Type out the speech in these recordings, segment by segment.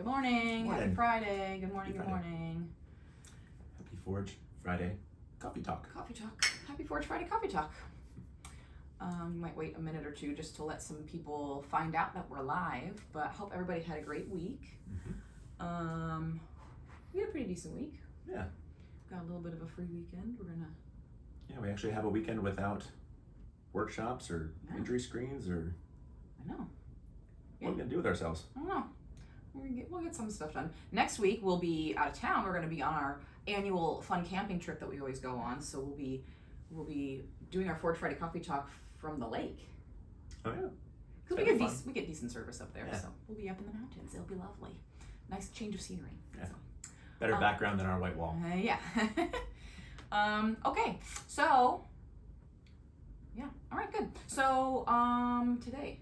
Good morning. Morning. Happy Friday. Good morning. Happy Good Friday. morning. Happy Forge Friday Coffee Talk. Coffee talk. Happy Forge Friday coffee talk. Might wait a minute or two just to let some people find out that we're live, but hope everybody had a great week. Mm-hmm. We had a pretty decent week. Yeah. Got a little bit of a free weekend. Yeah, we actually have a weekend without workshops or Yeah. injury screens or I know. what are we gonna do with ourselves? I don't know. We'll get some stuff done. Next week we'll be out of town. We're going to be on our annual fun camping trip that we always go on. So we'll be doing our Forge Friday coffee talk from the lake. Oh yeah. Because That'd be fun. we get decent service up there. Yeah. So we'll be up in the mountains. It'll be lovely. Nice change of scenery. Yeah. So. Better background than our white wall. Yeah. Okay. So yeah. All right. Good. So today,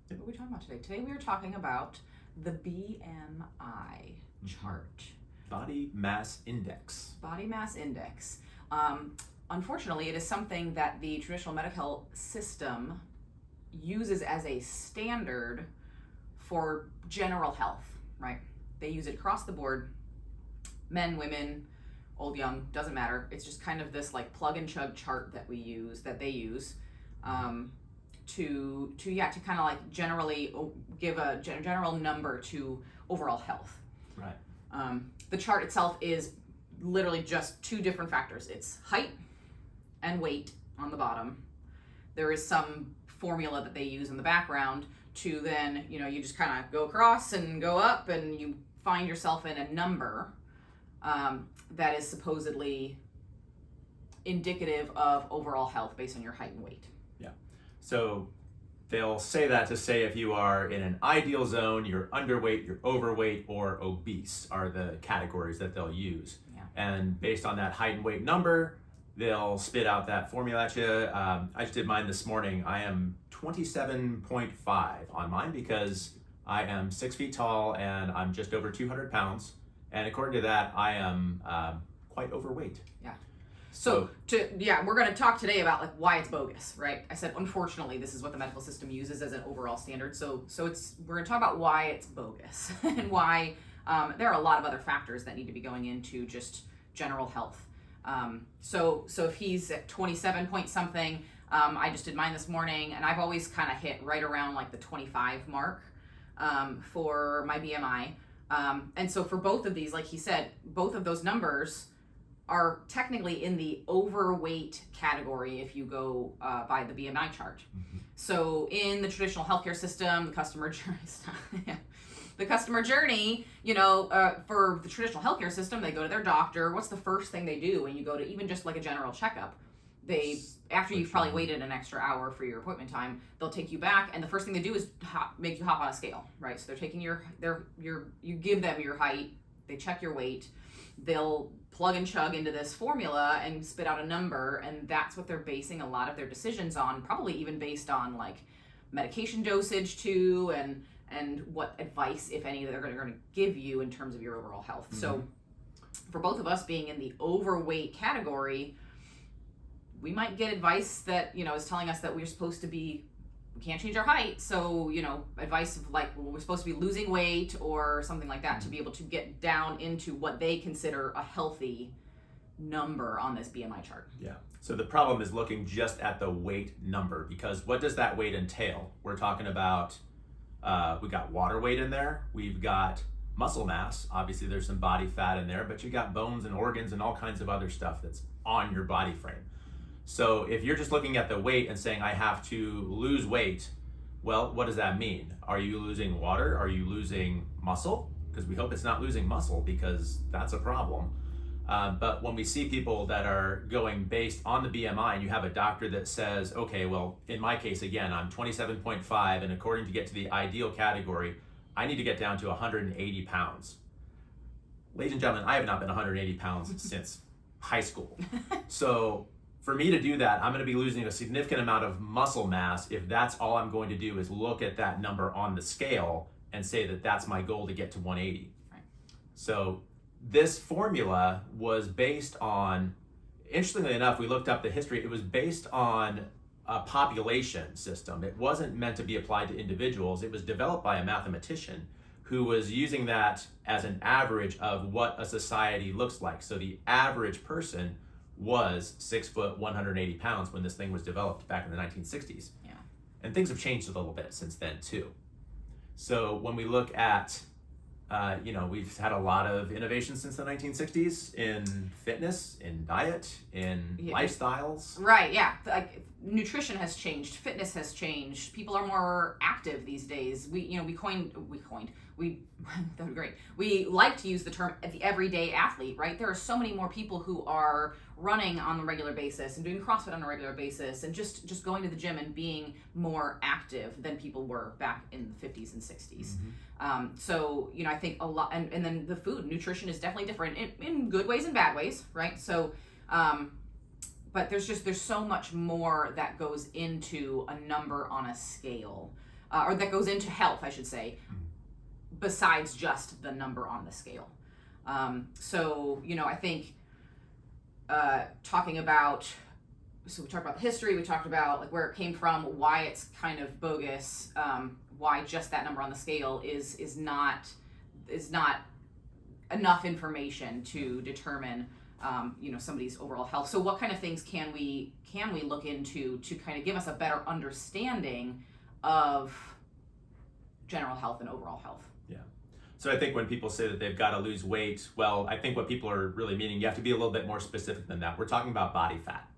what are we talking about today? Today we are talking about the BMI chart. Body Mass Index. Body mass index. Unfortunately, it is something that the traditional medical system uses as a standard for general health, right? They use it across the board. Men, women, old, young, doesn't matter. It's just kind of this like plug and chug chart that they use to kind of like generally give a general number to overall health. Right. The chart itself is literally just two different factors. It's height and weight on the bottom. There is some formula that they use in the background to then, you just kind of go across and go up and you find yourself in a number that is supposedly indicative of overall health based on your height and weight. Yeah. So they'll say that to say if you are in an ideal zone, you're underweight, you're overweight, or obese are the categories that they'll use. Yeah. And based on that height and weight number, they'll spit out that formula at you. I just did mine this morning. I am 27.5 on mine because I am 6 feet tall and I'm just over 200 pounds. And according to that, I am quite overweight. Yeah. So we're going to talk today about like why it's bogus, right? I said unfortunately this is what the medical system uses as an overall standard. So we're going to talk about why it's bogus and why there are a lot of other factors that need to be going into just general health. So if he's at 27 point something, I just did mine this morning and I've always kind of hit right around like the 25 mark for my BMI. And so for both of these, like he said, both of those numbers are technically in the overweight category if you go by the BMI chart. Mm-hmm. So in the traditional healthcare system, the customer journey, for the traditional healthcare system, they go to their doctor. What's the first thing they do when you go to even just like a general checkup? After you've probably waited an extra hour for your appointment time, they'll take you back, and the first thing they do is make you hop on a scale, right? So they're taking you give them your height, they check your weight, they'll plug and chug into this formula and spit out a number, and that's what they're basing a lot of their decisions on, probably even based on like medication dosage too, and what advice, if any, they're going to give you in terms of your overall health. Mm-hmm. So for both of us being in the overweight category, we might get advice that, is telling us that we can't change our height. So, advice of like, well, we're supposed to be losing weight or something like that to be able to get down into what they consider a healthy number on this BMI chart. Yeah. So the problem is looking just at the weight number, because what does that weight entail? We're talking about, we got water weight in there. We've got muscle mass. Obviously there's some body fat in there, but you got bones and organs and all kinds of other stuff that's on your body frame. So if you're just looking at the weight and saying, I have to lose weight, well, what does that mean? Are you losing water? Are you losing muscle? Because we hope it's not losing muscle, because that's a problem. But when we see people that are going based on the BMI and you have a doctor that says, okay, well, in my case, again, I'm 27.5, and according to get to the ideal category, I need to get down to 180 pounds. Ladies and gentlemen, I have not been 180 pounds since high school. So for me to do that, I'm going to be losing a significant amount of muscle mass if that's all I'm going to do is look at that number on the scale and say that that's my goal to get to 180. Right. So this formula was based on, interestingly enough, we looked up the history, it was based on a population system. It wasn't meant to be applied to individuals. It was developed by a mathematician who was using that as an average of what a society looks like. So the average person was 6 foot, 180 pounds when this thing was developed back in the 1960s. Yeah. And things have changed a little bit since then too. So when we look at, we've had a lot of innovations since the 1960s in fitness, in diet, in lifestyles. Right, yeah. Like nutrition has changed, fitness has changed. People are more active these days. That would be great. We like to use the term the everyday athlete, right? There are so many more people who are running on a regular basis and doing CrossFit on a regular basis and just going to the gym and being more active than people were back in the 50s and 60s. So, I think a lot, and then the food, nutrition is definitely different in good ways and bad ways, right? So, but there's so much more that goes into a number on a scale, or that goes into health, I should say, besides just the number on the scale. So, I think talking about, so we talked about the history, we talked about like where it came from, why it's kind of bogus, why just that number on the scale is not enough information to determine somebody's overall health. So what kind of things can we look into to kind of give us a better understanding of general health and overall health? Yeah. So I think when people say that they've got to lose weight, well, I think what people are really meaning, you have to be a little bit more specific than that. We're talking about body fat.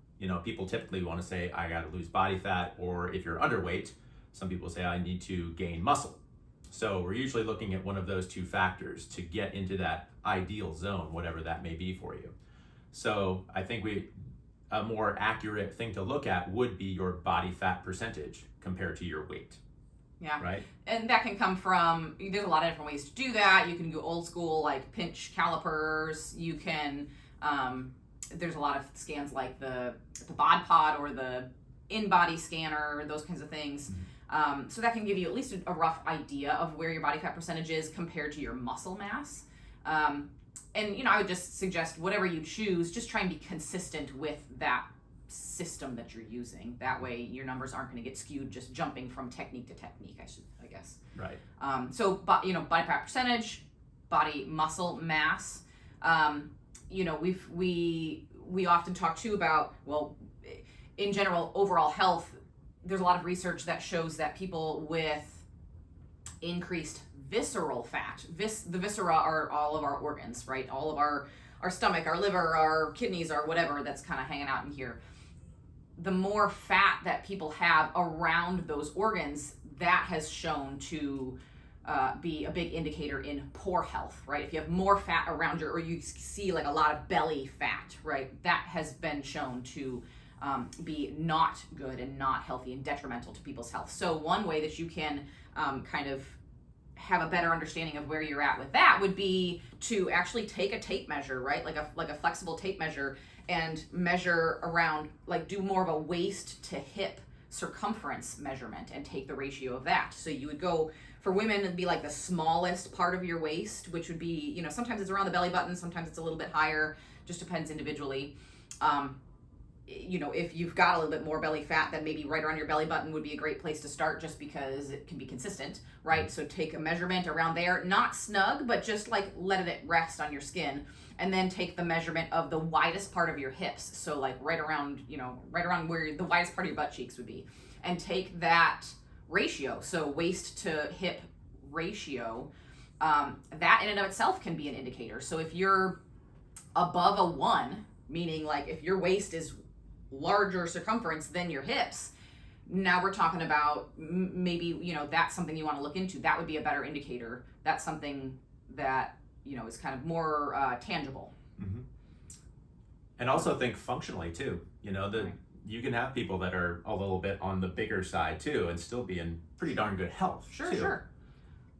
People typically want to say, I got to lose body fat, or if you're underweight, some people say I need to gain muscle. So we're usually looking at one of those two factors to get into that ideal zone, whatever that may be for you. So I think a more accurate thing to look at would be your body fat percentage compared to your weight. Yeah. Right. And that can come from, there's a lot of different ways to do that. You can go old school, like pinch calipers. You can, there's a lot of scans like the bod pod or the in-body scanner, those kinds of things. So that can give you at least a rough idea of where your body fat percentage is compared to your muscle mass. And, I would just suggest whatever you choose, just try and be consistent with that system that you're using. That way your numbers aren't going to get skewed just jumping from technique to technique, I guess. Right. So, body fat percentage, body muscle mass, we often talk too about, well, in general, overall health, there's a lot of research that shows that people with increased visceral fat, the viscera are all of our organs, right? All of our stomach, our liver, our kidneys, our whatever that's kind of hanging out in here. The more fat that people have around those organs, that has shown to be a big indicator in poor health, right? If you have more fat around or you see like a lot of belly fat, right? That has been shown to be not good and not healthy and detrimental to people's health. So one way that you can kind of have a better understanding of where you're at with that would be to actually take a tape measure, right? Like a flexible tape measure, and measure around, like do more of a waist to hip circumference measurement and take the ratio of that. So you would go, for women, it'd be like the smallest part of your waist, which would be, sometimes it's around the belly button, sometimes it's a little bit higher, just depends individually. If you've got a little bit more belly fat, then maybe right around your belly button would be a great place to start, just because it can be consistent, right? So take a measurement around there, not snug, but just like let it rest on your skin, and then take the measurement of the widest part of your hips. So like right around where the widest part of your butt cheeks would be, and take that ratio. So waist to hip ratio, that in and of itself can be an indicator. So if you're above a 1, meaning like if your waist is larger circumference than your hips, now we're talking about maybe, that's something you want to look into. That would be a better indicator. That's something that, is kind of more tangible. Mm-hmm. And also think functionally too. Right. You can have people that are a little bit on the bigger side too and still be in pretty darn good health. Sure.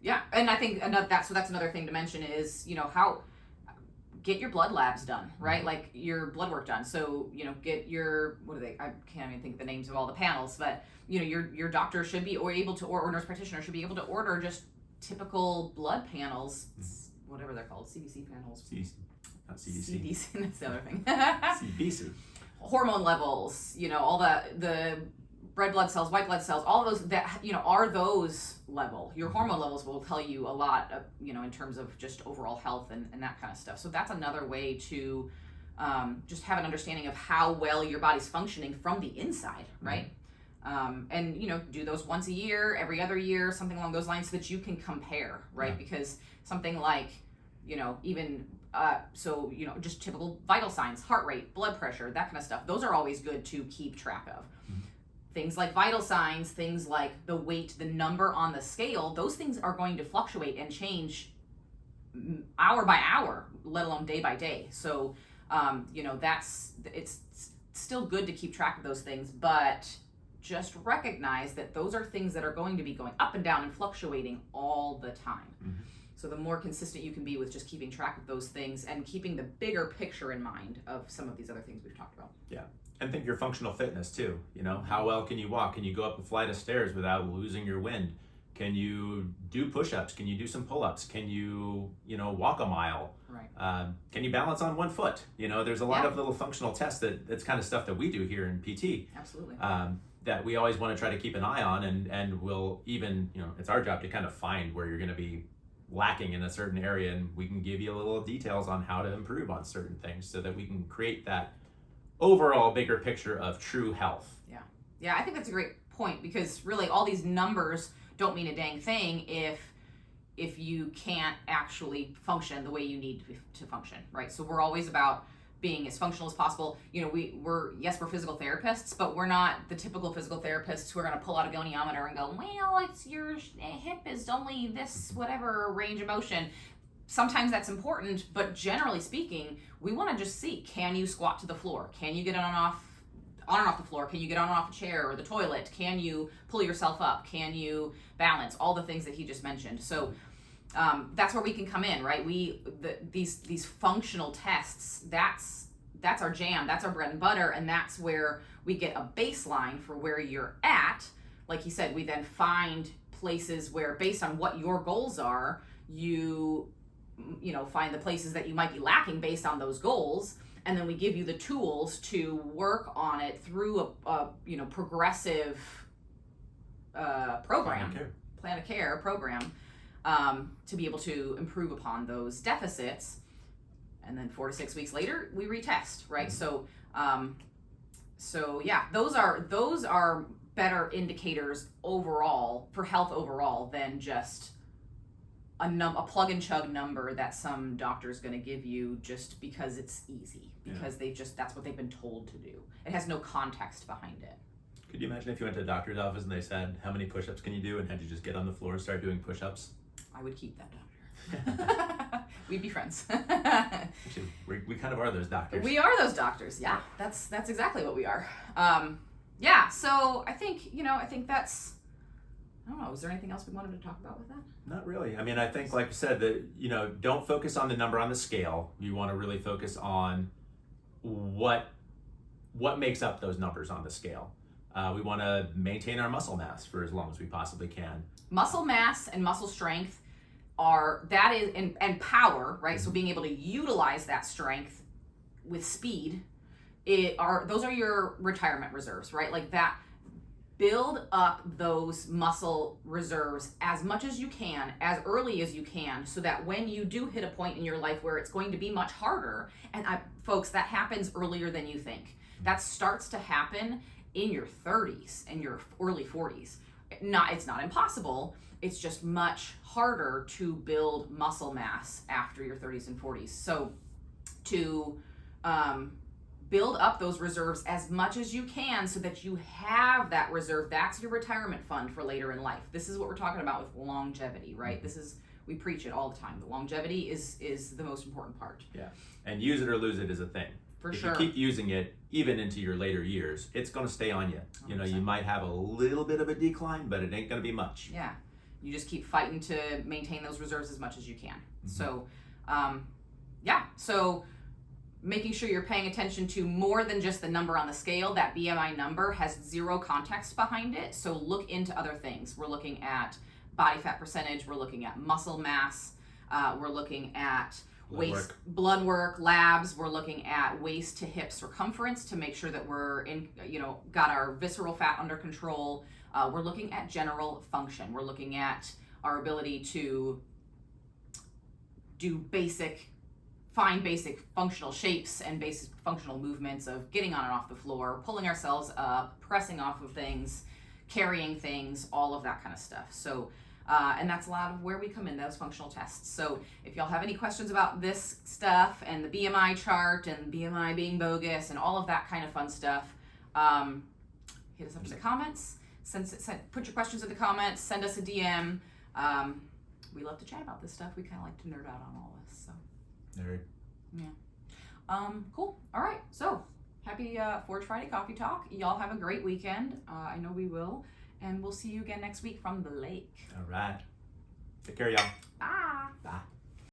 Yeah, and I think that's another thing to mention is, how get your blood labs done, right? Like your blood work done. So, get your, I can't even think of the names of all the panels, but, your doctor should be, or able to, or nurse practitioner should be able to order just typical blood panels, whatever they're called, CBC panels. Not CDC. CDC, that's the other thing. CBC. Hormone levels, all the red blood cells, white blood cells, all of those that, are those level. Your hormone levels will tell you a lot, in terms of just overall health and that kind of stuff. So that's another way to just have an understanding of how well your body's functioning from the inside, right? And do those once a year, every other year, something along those lines, so that you can compare, right? Because something like, even just typical vital signs, heart rate, blood pressure, that kind of stuff, those are always good to keep track of. Things like vital signs, things like the weight, the number on the scale, those things are going to fluctuate and change hour by hour, let alone day by day. So it's still good to keep track of those things, but just recognize that those are things that are going to be going up and down and fluctuating all the time. So the more consistent you can be with just keeping track of those things and keeping the bigger picture in mind of some of these other things we've talked about. Yeah. And think your functional fitness too. How well can you walk? Can you go up a flight of stairs without losing your wind? Can you do push-ups? Can you do some pull-ups? Can you, walk a mile? Right. Can you balance on one foot? There's a lot of little functional tests that's kind of stuff that we do here in PT. Absolutely. That we always want to try to keep an eye on, and we'll even, it's our job to kind of find where you're going to be lacking in a certain area, and we can give you a little details on how to improve on certain things so that we can create that overall bigger picture of true health. Yeah, I think that's a great point, because really all these numbers don't mean a dang thing if you can't actually function the way you need to function, right? So we're always about being as functional as possible. We're physical therapists, but we're not the typical physical therapists who are going to pull out a goniometer and go, well, it's your hip is only this whatever range of motion. Sometimes that's important, but generally speaking, we want to just see, can you squat to the floor? Can you get on and off the floor? Can you get on and off a chair or the toilet? Can you pull yourself up? Can you balance? All the things that he just mentioned. So that's where we can come in, right? These functional tests, that's our jam, that's our bread and butter, and that's where we get a baseline for where you're at. Like he said, we then find places where, based on what your goals are, you find the places that you might be lacking based on those goals, and then we give you the tools to work on it through a progressive program, plan of care program, to be able to improve upon those deficits. And then 4 to 6 weeks later, we retest, right? So yeah, those are better indicators overall for health overall than just a plug and chug number that some doctor's going to give you just because it's easy, because that's what they've been told to do. It has no context behind it. Could you imagine if you went to a doctor's office and they said, how many push-ups can you do, and had you just get on the floor and start doing push-ups? I would keep that doctor. We'd be friends. Actually, we kind of are those doctors. We are those doctors. Yeah, that's exactly what we are. So I think that's, I don't know, is there anything else we wanted to talk about with that? Not really. I mean, I think, like you said, that, don't focus on the number on the scale. You want to really focus on what makes up those numbers on the scale. We want to maintain our muscle mass for as long as we possibly can. Muscle mass and muscle strength and power, right? So being able to utilize that strength with speed, those are your retirement reserves, right? Like that. Build up those muscle reserves as much as you can, as early as you can, so that when you do hit a point in your life where it's going to be much harder, and folks, that happens earlier than you think. That starts to happen in your 30s and your early 40s. It's not impossible, it's just much harder to build muscle mass after your 30s and 40s. So to build up those reserves as much as you can so that you have that reserve. That's your retirement fund for later in life. This is what we're talking about with longevity, right? We preach it all the time. The longevity is the most important part. Yeah. And use it or lose it is a thing. For if sure. If you keep using it, even into your later years, it's going to stay on you. 100%. You might have a little bit of a decline, but it ain't going to be much. Yeah. You just keep fighting to maintain those reserves as much as you can. So, So making sure you're paying attention to more than just the number on the scale. That BMI number has zero context behind it. So look into other things. We're looking at body fat percentage. We're looking at muscle mass. We're looking at blood work, labs. We're looking at waist to hip circumference to make sure that we're got our visceral fat under control. We're looking at general function. We're looking at our ability to find basic functional shapes and basic functional movements of getting on and off the floor, pulling ourselves up, pressing off of things, carrying things, all of that kind of stuff. So, and that's a lot of where we come in, those functional tests. So if y'all have any questions about this stuff and the BMI chart and BMI being bogus and all of that kind of fun stuff, hit us up in the comments. Put your questions in the comments. Send us a DM. We love to chat about this stuff. We kind of like to nerd out on all this. So. Nerd. Yeah. Cool. All right. So happy Forge Friday Coffee Talk. Y'all have a great weekend. I know we will. And we'll see you again next week from the lake. All right. Take care, y'all. Bye.